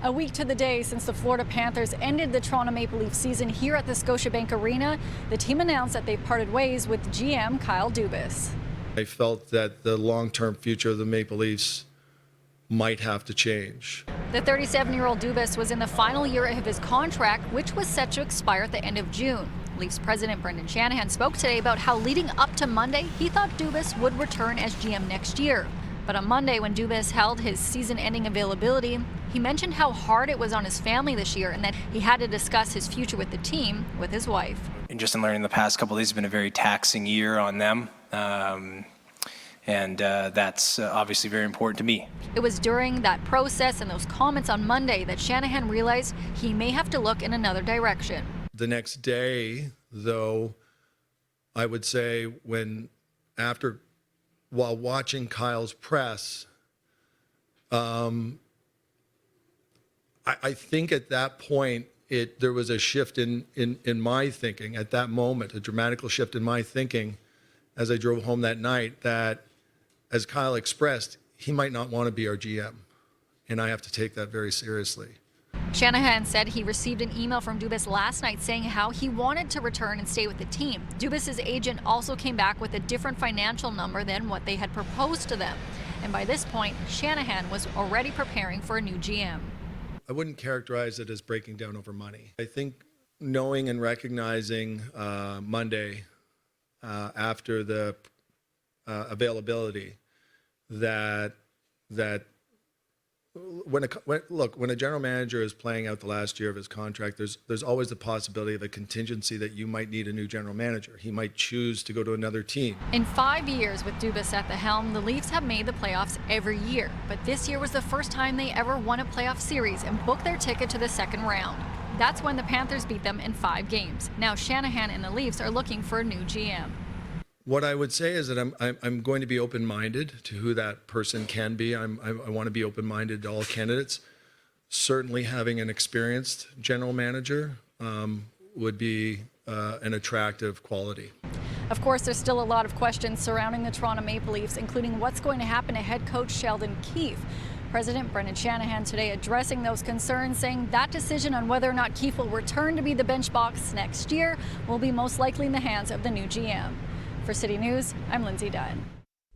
A week to the day since the Florida Panthers ended the Toronto Maple Leafs season here at the Scotiabank Arena, the team announced that they parted ways with GM Kyle Dubas. I felt that the long-term future of the Maple Leafs might have to change. The 37-year-old Dubas was in the final year of his contract, which was set to expire at the end of June. Leafs President Brendan Shanahan spoke today about how leading up to Monday, he thought Dubas would return as GM next year. But on Monday, when Dubas held his season-ending availability, he mentioned how hard it was on his family this year and that he had to discuss his future with the team with his wife. And just in learning the past couple of days, it's been a very taxing year on them. That's obviously very important to me. It was during that process and those comments on Monday that Shanahan realized he may have to look in another direction. The next day, though, I would say while watching Kyle's press, I think at that point there was a shift in my thinking at that moment, a dramatical shift in my thinking as I drove home that night, that, as Kyle expressed, he might not want to be our GM, and I have to take that very seriously. Shanahan said he received an email from Dubas last night saying how he wanted to return and stay with the team. Dubas's agent also came back with a different financial number than what they had proposed to them. And by this point, Shanahan was already preparing for a new GM. I wouldn't characterize it as breaking down over money. I think knowing and recognizing Monday after the availability that when a general manager is playing out the last year of his contract, there's always the possibility of a contingency that you might need a new general manager. He might choose to go to another team. In 5 years with Dubas at the helm, the Leafs have made the playoffs every year. But this year was the first time they ever won a playoff series and booked their ticket to the second round. That's when the Panthers beat them in 5 games. Now Shanahan and the Leafs are looking for a new GM. What I would say is that I'm going to be open-minded to who that person can be. I want to be open-minded to all candidates. Certainly having an experienced general manager would be an attractive quality. Of course, there's still a lot of questions surrounding the Toronto Maple Leafs, including what's going to happen to head coach Sheldon Keefe. President Brendan Shanahan today addressing those concerns, saying that decision on whether or not Keefe will return to be the bench boss next year will be most likely in the hands of the new GM. For City News, I'm Lindsay Dunn.